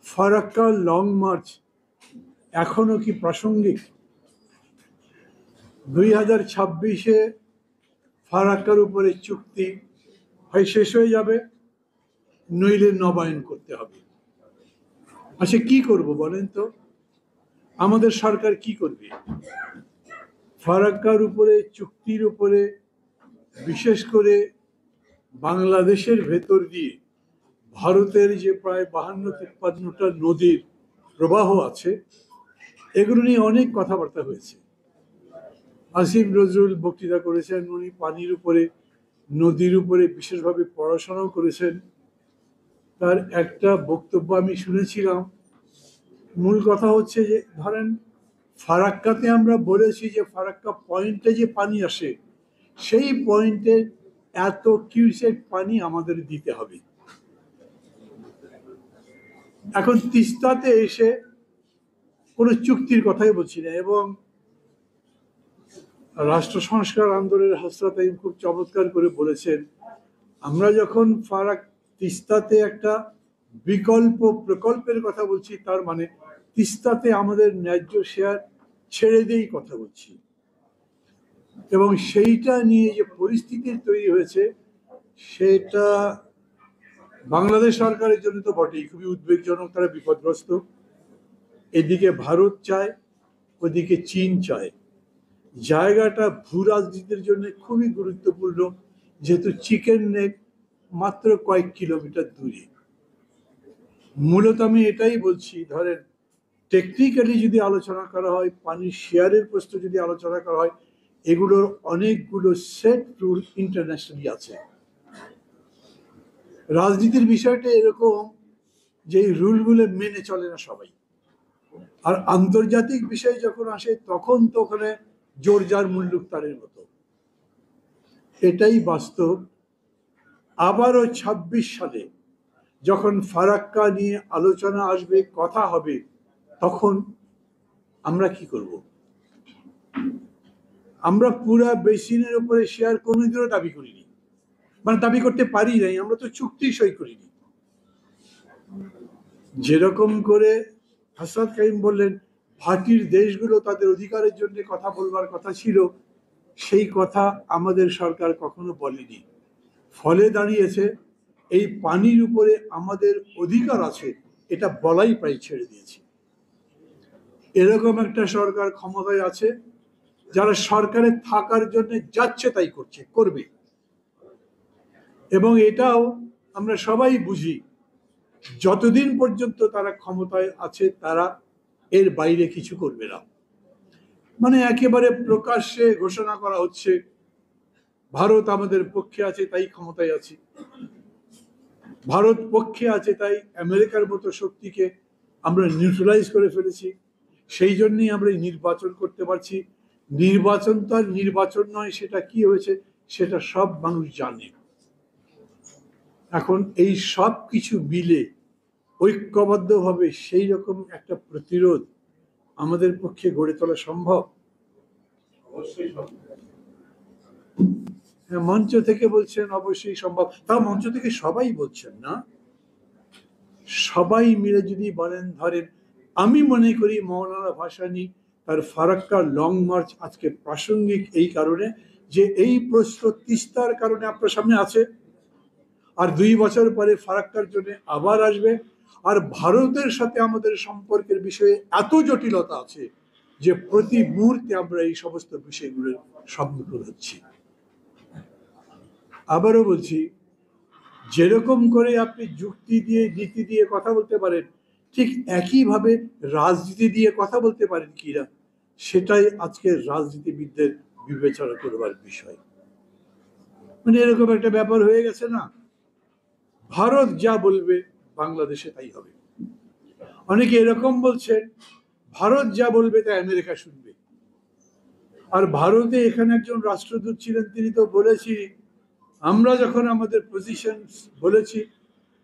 Farakka long March এখনো কি প্রাসঙ্গিক? 2026-এ ফারাক্কার উপরে চুক্তি হয় শেষ হয়ে যাবে, নইলে নবায়ন করতে হবে। আচ্ছা, কি করব বলেন তো? আমাদের সরকার কি করবে? ফারাক্কার উপরে চুক্তির উপরে, বিশেষ করে বাংলাদেশের ভেতর দিয়ে ভারতের যে প্রায় 52-53টা নদীর প্রবাহ আছে, এগুলো নিয়ে অনেক কথাবার্তা হয়েছে। আসিফ নজরুল বক্তৃতা করেছেন, উনি পানির উপরে, নদীর উপরে বিশেষভাবে পড়াশোনাও করেছেন। তার একটা বক্তব্য আমি শুনেছিলাম। মূল কথা হচ্ছে যে ধরেন ফারাক্কাতে আমরা বলেছি যে ফারাক্কা পয়েন্টে যে পানি আসে, সেই পয়েন্টে এত কিউসেক পানি আমাদের দিতে হবে। এখন তিস্তাতে এসে কোনো চুক্তির কথাই বলছি না। এবং রাষ্ট্র সংস্কার আন্দোলনের হযরত তাইম খুব চমৎকার করে বলেছেন, আমরা যখন তিস্তাতে একটা বিকল্প প্রকল্পের কথা বলছি, তার মানে তিস্তাতে আমাদের ন্যায্য শেয়ার ছেড়ে দিয়েই কথা বলছি। এবং সেইটা নিয়ে যে পরিস্থিতি তৈরি হয়েছে, সেটা বাংলাদেশ সরকারের জন্য তো বটেই খুবই উদ্বেগজনক। তারা বিপদগ্রস্ত। এদিকে ভারত চায়, ওদিকে চীন চায়। জায়গাটা ভূ রাজনীতির জন্য খুবই গুরুত্বপূর্ণ, যেহেতু চিকেন নেক মাত্র কয়েক কিলোমিটার দূরে। মূলত আমি এটাই বলছি, ধরেন টেকনিক্যালি যদি আলোচনা করা হয়, পানির শেয়ারের প্রশ্ন যদি আলোচনা করা হয়, এগুলোর অনেকগুলো সেট রুল ইন্টারন্যাশনালি আছে। রাজনীতির বিষয়টা এরকম যে এই রুলগুলো মেনে চলে না সবাই। আর আন্তর্জাতিক বিষয় যখন আসে, তখন তো ওখানে জোর যার মুল্লুক তারের মতো। এটাই বাস্তব। আবারও 26 সালে যখন ফারাক্কা নিয়ে আলোচনা আসবে, কথা হবে, তখন আমরা কি করব? আমরা পুরা বেসিনের উপরে শেয়ার কোনোদিনও দাবি করিনি, মানে দাবি করতে পারি নাই। আমরা তো চুক্তি সই করিনি। যেরকম করে হাসনাত কাইম বললেন, ভাটির দেশগুলো তাদের অধিকারের জন্য কথা বলবার কথা ছিল, সেই কথা আমাদের সরকার কখনো বলেনি। ফলে দাঁড়িয়েছে এই পানির উপরে আমাদের অধিকার আছে, এটা বলাই প্রায় ছেড়ে দিয়েছি। এরকম একটা সরকার ক্ষমতায় আছে, যারা সরকারে থাকার জন্য যাচ্ছে তাই করবে। এবং এটাও আমরা সবাই বুঝি, যতদিন পর্যন্ত তারা ক্ষমতায় আছে তারা এর বাইরে কিছু করবে না। মানে একেবারে প্রকাশ্যে ঘোষণা করা হচ্ছে, ভারত আমাদের পক্ষে আছে তাই ক্ষমতায় আছি, ভারত পক্ষে আছে তাই আমেরিকার মতো শক্তিকে আমরা নিউট্রালাইজ করে ফেলেছি, সেই জন্যই আমরা নির্বাচন করতে পারছি। নির্বাচন তো আর নির্বাচন নয়, সেটা কি হয়েছে সেটা সব মানুষ জানে। এখন এই সব কিছু মিলে ঐক্যবদ্ধভাবে সেই রকম একটা প্রতিরোধ আমাদের পক্ষে গড়ে তোলা সম্ভব? মঞ্চ থেকে বলছেন অবশ্যই সম্ভব। তাও মঞ্চ থেকে সবাই বলছেন না, সবাই মিলে যদি বলেন, ধরেন আমি মনে করি মৌলানা ভাসানী তার ফারাক্কা লং মার্চ আজকে প্রাসঙ্গিক এই কারণে যে এই প্রশ্ন তিস্তার কারণে আপনার সামনে আছে, আর 2 বছর পরে ফারাক্কার জন্য আবার আসবে। আর ভারতের সাথে আমাদের সম্পর্কের বিষয়ে এত জটিলতা আছে যে প্রতি মুহূর্তে আমরা এই সমস্ত বিষয়গুলোর সম্মুখীন হচ্ছি। আবারও বলছি, যেরকম করে আপনি যুক্তি দিয়ে, নীতি দিয়ে কথা বলতে পারেন, ঠিক একইভাবে রাজনীতি দিয়ে কথা বলতে পারেন কিনা, সেটাই আজকের রাজনীতিবিদদের বিবেচনা করবার বিষয়। মানে এরকম একটা ব্যাপার হয়ে গেছে না, ভারত যা বলবে বাংলাদেশে তাই হবে। অনেকে এরকম বলছেন, ভারত যা বলবে তাই আমেরিকা শুনবে। আর ভারতে এখানে একজন রাষ্ট্রদূত ছিলেন, তিনি তো বলেছি, আমরা যখন আমাদের পজিশন বলেছি,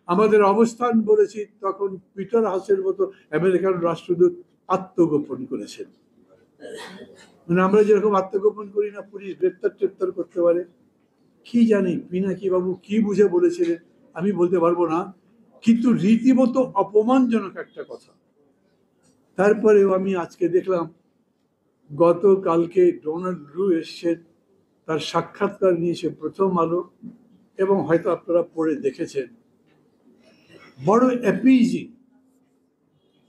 আমাদের অবস্থান বলেছি, তখন পিটার হাসের মতো আমেরিকান রাষ্ট্রদূত আত্মগোপন করেছেন। মানে আমরা যেরকম আত্মগোপন করি না, পুলিশ গ্রেপ্তার করতে পারে। কি জানি পিনাকি বাবু কি বুঝে বলেছিলেন আমি বলতে পারবো না, কিন্তু রীতিমতো অপমানজনক একটা কথা। তারপরেও আমি আজকে দেখলাম গতকালকে ডোনাল্ড রু এসছেন, তার সাক্ষাৎকার নিয়েছে প্রথম আলো, এবং হয়তো আপনারা পড়ে দেখেছেন। বড় অ্যাপিজিং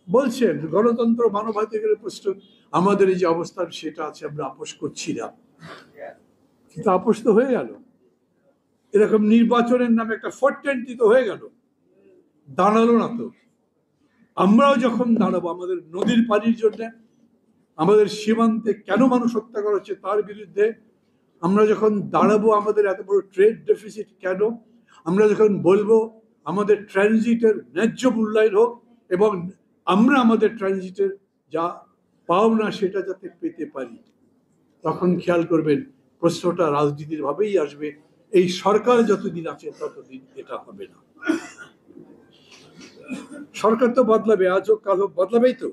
বলছেন গণতন্ত্র মানবাধিকারের প্রশ্ন, আমাদের এই যে অবস্থান সেটা আছে, আমরা আপোষ করছি না। কিন্তু আপোষ তো হয়ে গেল, এরকম নির্বাচনের নামে একটা ফরটেন্টি তো হয়ে গেল, দাঁড়ালো না তো। আমরাও যখন দাঁড়াবো আমাদের নদীর পানির জন্য, আমাদের সীমান্তে কেন মানুষ হত্যা করা হচ্ছে তার বিরুদ্ধে, আমরা যখন দাঁড়াবো আমাদের এত বড় ট্রেড ডেফিসিট কেন, আমরা যখন বলবো আমাদের ট্রানজিটের ন্যায্য মূল্যায়ন হোক এবং আমরা আমাদের ট্রানজিটের যা পাওনা সেটা যাতে পেতে পারি, তখন খেয়াল করবেন প্রশ্নটা রাজনীতির ভাবেই আসবে। এই সরকার যতদিন আছে ততদিন এটা হবে না। সরকার তো বদলাবে, আজ হোক কাল হোক, বদলাবেই তো।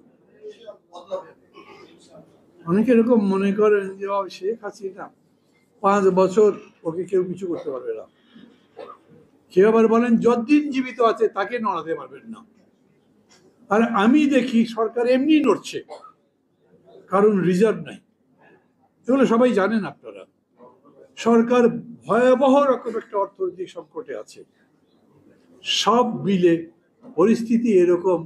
অনেকে এরকম মনে করেন যে শেখ হাসিনা 5 বছর ওকে কেউ কিছু করতে পারবে না। কেউ আবার বলেন যতদিন জীবিত আছে তাকে নড়াতে পারবেন না। আর আমি দেখি সরকার এমনি নড়ছে, কারণ রিজার্ভ নাই। এগুলো সবাই জানেন আপনারা। সরকার ভয়াবহ রকম একটা অর্থনৈতিক সংকটে আছে। সব মিলে পরিস্থিতি এরকম,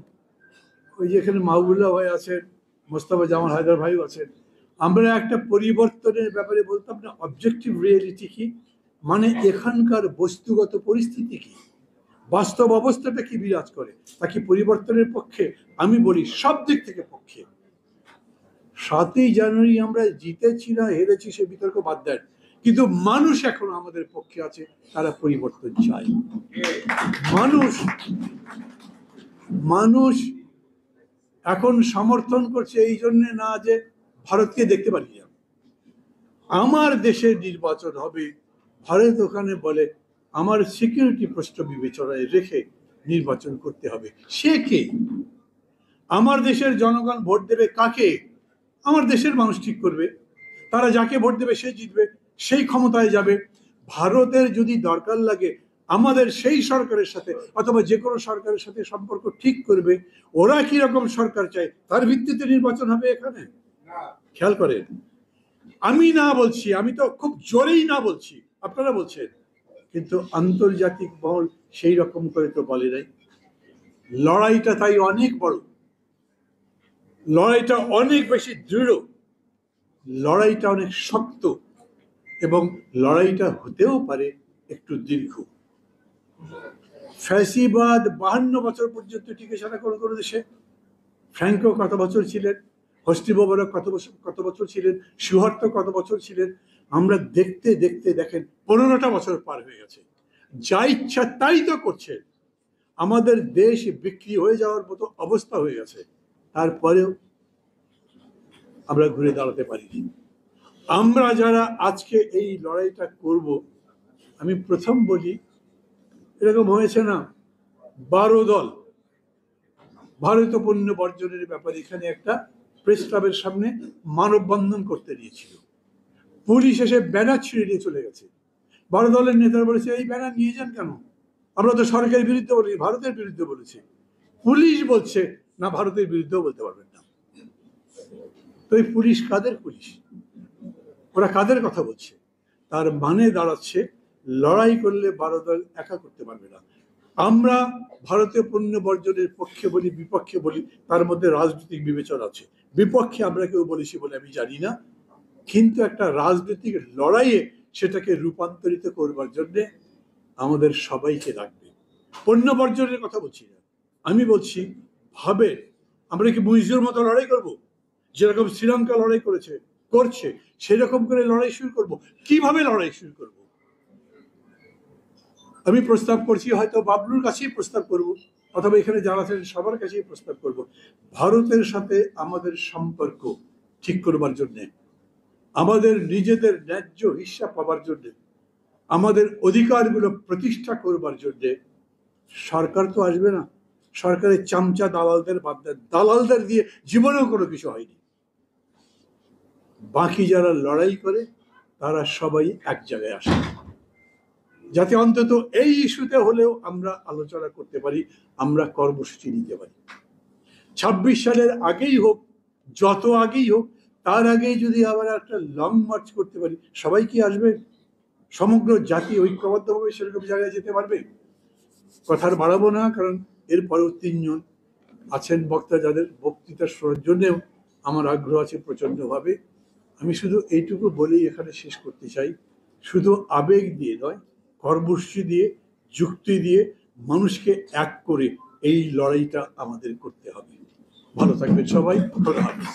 ওই যেখানে মাহবুবুল্লাহ ভাই আছেন, মোস্তফা জামাল হায়দার ভাই আছেন, আমরা একটা পরিবর্তনের ব্যাপারে বলতাম না, অবজেক্টিভ রিয়েলিটি কি, মানে এখানকার বস্তুগত পরিস্থিতি কি, বাস্তব অবস্থাটা কি বিরাজ করে, তা কি পরিবর্তনের পক্ষে? আমি বলি সব দিক থেকে পক্ষে। 7ই জানুয়ারি আমরা জিতেছি না হেরেছি সে বিতর্ক বাদ দেন, কিন্তু মানুষ এখন আমাদের পক্ষে আছে, তারা পরিবর্তন চায়। মানুষ এখন সমর্থন করছে এই জন্য না যে ভারতকে দেখতে পারি না, আমার দেশের নির্বাচন হবে, ভারত ওখানে বলে আমার সিকিউরিটি প্রশ্ন বিবেচনায় রেখে নির্বাচন করতে হবে। সে কে? আমার দেশের জনগণ ভোট দেবে কাকে? আমার দেশের মানুষ ঠিক করবে। তারা যাকে ভোট দেবে সে জিতবে, সেই ক্ষমতায় যাবে। ভারতের যদি দরকার লাগে আমাদের সেই সরকারের সাথে অথবা যে কোনো সরকারের সাথে সম্পর্ক ঠিক করবে, ওরা কি রকম সরকার চায় তার ভিত্তিতে নির্বাচন হবে এখানে। খেয়াল করেন, আমি না বলছি, আমি তো খুব জোরেই না বলছি, আপনারা বলছেন, কিন্তু আন্তর্জাতিক মহল সেই রকম করে তো বলে নাই। লড়াইটা তাই অনেক বড়, লড়াইটা অনেক বেশি দৃঢ়, লড়াইটা অনেক শক্ত, এবং লড়াইটা হতেও পারে একটু দীর্ঘ। ফ্যাসিবাদ 52 বছর পর্যন্ত টিকে সারা কোনো দেশে। ফ্র্যাঙ্কো কত বছর ছিলেন, হোস্নি মোবারক কত বছর ছিলেন, সুহার্তো কত বছর ছিলেন। আমরা দেখতে দেখতে দেখেন 15টা বছর পার হয়ে গেছে। যা ইচ্ছা তাই তো করছে, আমাদের দেশ বিক্রি হয়ে যাওয়ার মতো অবস্থা হয়ে গেছে। তারপরেও আমরা ঘুরে দাঁড়াতে পারিনি। আমরা যারা আজকে এই লড়াইটা করব, আমি প্রথম বলি, এরকম হয়েছে না 12 দল ভারতীয় পণ্য বর্জনের ব্যাপারে এখানে একটা প্রেস ক্লাবের সামনে মানববন্ধন করতে দিয়েছিল, পুলিশ এসে ব্যানার ছিঁড়ে নিয়ে চলে গেছে। 12 দলের নেতারা বলেছে এই ব্যানার নিয়ে যান কেন, আমরা তো সরকারের বিরুদ্ধে বলি, ভারতের বিরুদ্ধে বলেছে। পুলিশ বলছে না, ভারতের বিরুদ্ধেও বলতে পারবেন না। তো এই পুলিশ কাদের পুলিশ, ওরা কাদের কথা বলছে? তার মানে দাঁড়াচ্ছে লড়াই করলে 12 দল একা করতে পারবে না। আমরা ভারতীয় পণ্য বর্জনের পক্ষে বলি বিপক্ষে বলি, তার মধ্যে রাজনৈতিক বিবেচনা আছে। বিপক্ষে আমরা কেউ বলেছি বলে আমি জানি না, কিন্তু একটা রাজনৈতিক লড়াইয়ে সেটাকে রূপান্তরিত করবার জন্য আমাদের সবাইকে লাগবে। পণ্য বর্জনের কথা বলছি না, আমি বলছি ভাবে আমরা কি মুইজুর মতো লড়াই করব, যেরকম শ্রীলঙ্কা লড়াই করছে সেরকম করে লড়াই শুরু করব? কিভাবে লড়াই শুরু করব? আমি প্রস্তাব করছি, হয়তো বাবলুর কাছেই প্রস্তাব করব, অথবা এখানে যারা আছেন সবার কাছেই প্রস্তাব করব, ভারতের সাথে আমাদের সম্পর্ক ঠিক করবার জন্য, আমাদের নিজেদের ন্যায্য হিস্সা পাবার জন্য, আমাদের অধিকারগুলো প্রতিষ্ঠা করবার জন্য সরকার তো আসবে না। সরকারের চামচা দালালদের বাদ দেন, দালালদের দিয়ে জীবনেও কোনো কিছু হয়নি। বাকি যারা লড়াই করে তারা সবাই এক জায়গায় আসে। যাতে অন্তত এই ইস্যুতে হলেও আমরা আলোচনা করতে পারি, আমরা কর্মসূচি নিতে পারি। 26 সালের আগেই হোক, যত আগেই হোক, তার আগেই যদি আবার একটা লং মার্চ করতে পারি, সবাই কি আসবে? সমগ্র জাতি ঐক্যবদ্ধভাবে সেরকম জায়গায় যেতে পারবে? কথার বাড়াবো না, কারণ এরপরেও 3 জন আছেন বক্তা, যাদের বক্তৃতা শোনার জন্যেও আমার আগ্রহ আছে প্রচন্ডভাবে। আমি শুধু এইটুকু বলেই এখানে শেষ করতে চাই, শুধু আবেগ দিয়ে নয়, কর্মসূচি দিয়ে, যুক্তি দিয়ে, মানুষকে এক করে এই লড়াইটা আমাদের করতে হবে। ভালো থাকবেন সবাই। খোদা হাফেজ।